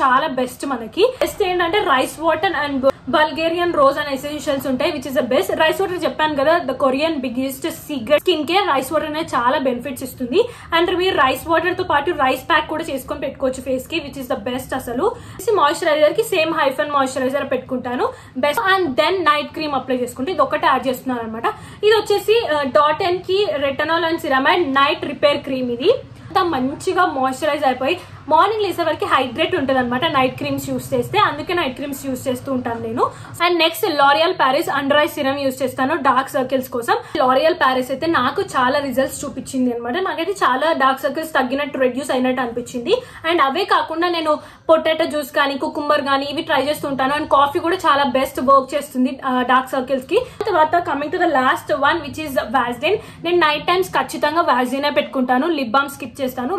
చాలా బెస్ట్. మనకి బెస్ట్ ఏంటంటే rice water and Bulgarian rose and essentials ఉంటాయి, which is the best. Rice water చెప్పాను కదా, the Korean biggest secret skin care. Rice water అనేది చాలా బెనిఫిట్స్ ఇస్తుంది. అండ్ మీరు రైస్ వాటర్ తో పాటు రైస్ ప్యాక్ కూడా చేసుకొని పెట్టుకోవచ్చు ఫేస్ కి, విచ్ ఇస్ ద బెస్ట్. అసలు మాయిశ్చరైజర్ కి సేమ్ హైఫన్ మాయిశ్చరైజర్ పెట్టుకుంటాను best. And then night cream apply చేసుకుంటే ఇది ఒకటే యాడ్ చేస్తున్నాను అనమాట. ఇది వచ్చేసి డాటన్ కి retinol and ceramide night repair cream. ఇది మంచిగా మాయిశ్చరైజ్ అయిపోయి మార్నింగ్ లేసే వరకు హైడ్రేట్ ఉంటుంది అనమాట నైట్ క్రీమ్స్ యూస్ చేస్తే. అందుకే నైట్ క్రీమ్స్ యూస్ చేస్తూ ఉంటాను నేను. And next L'Oréal Paris under eye serum use చేస్తాను డార్క్ సర్కిల్స్ కోసం. లారియల్ ప్యారిస్ అయితే నాకు చాలా రిజల్ట్స్ చూపించింది అనమాట. నాకైతే చాలా డార్క్ సర్కిల్స్ తగ్గినట్టు, రెడ్యూస్ అయినట్టు అనిపించింది. అండ్ అవే కాకుండా నేను పొటాటో జ్యూస్ కానీ కుకుంబర్ కానీ ఇవి ట్రై చేస్తుంటాను. అండ్ కాఫీ కూడా చాలా బెస్ట్ వర్క్ చేస్తుంది డార్క్ సర్కిల్స్ కి. తర్వాత coming to the last one, which is Vaseline. నేను నైట్ టైమ్స్ ఖచ్చితంగా వాజ్లిన్ పెట్టుకుంటాను. లిప్ బామ్ స్కిప్ చేస్తాను.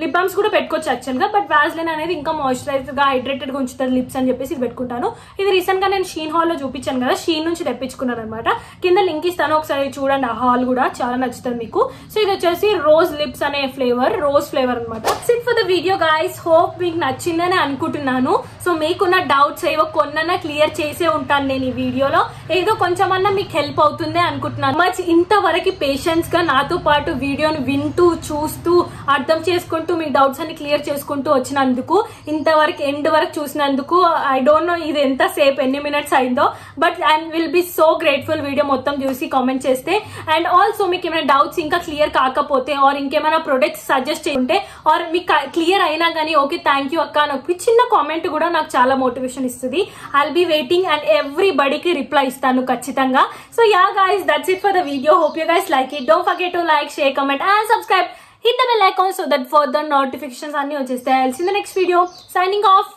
లిప్ బామ్స్ కూడా పెట్టుకోవచ్చు యాక్చువల్ గా, బట్ వాజ్లిన్ అనేది ఇంకా మాయిశ్చరైజ్ గా హైడ్రేటెడ్ గా ఉంచుతుంది లిప్స్ అని చెప్పేసి ఇది పెట్టుకుంటాను. ఇది రీసెంట్ గా నేను షీన్ హాల్ లో చూపించాను కదా, షీన్ నుంచి తెప్పించుకున్నాను అనమాట. కింద లింక్ ఇస్తాను, ఒకసారి చూడండి. ఆ హాల్ కూడా చాలా నచ్చుతుంది మీకు. సో ఇది వచ్చేసి రోజ్ లిప్స్ అనే ఫ్లేవర్, రోజ్ ఫ్లేవర్ అనమాట. SIT for the video guys. Hope మీకు నచ్చిందని అనుకుంటున్నాను. సో మీకున్న డౌట్స్ ఏవో కొన్నన్నా క్లియర్ చేసే ఉంటాను నేను ఈ వీడియోలో. ఏదో కొంచెమన్నా మీకు హెల్ప్ అవుతుంది అనుకుంటున్నాను. మచ్ ఇంతవరకు పేషెన్స్ గా నాతో పాటు వీడియోని వింటూ చూస్తూ అర్థం చేసుకుంటూ మీ డౌట్స్ అన్ని క్లియర్ చేసుకుంటూ వచ్చినందుకు, ఇంతవరకు ఎండ్ వరకు చూసినందుకు, ఐ డోంట్ నో ఇది ఎంత సేపు ఎన్ని మినిట్స్ అయిందో, but I will be so grateful video మొత్తం చూసి కామెంట్ చేస్తే. అండ్ ఆల్సో మీకు ఏమైనా డౌట్స్ ఇంకా క్లియర్ కాకపోతే, ఆర్ ఇంకేమైనా ప్రొడక్ట్స్ సజెస్ట్ చేయంటే, ఆర్ మీకు క్లియర్ అయినా కానీ ఓకే థ్యాంక్ యూ అక్క అని ఒక చిన్న కామెంట్ కూడా నాకు చాలా మోటివేషన్ ఇస్తుంది. ఐల్ బి వెయిటింగ్ అండ్ ఎవ్రీబడికి రిప్లై ఇస్తాను ఖచ్చితంగా. So ya guys, that's it for the video. Hope you guys like it. Don't forget to like, share, comment and subscribe. Hit the bell icon so that further notifications are new. I'll see you in the next video. Signing off.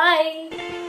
Bye.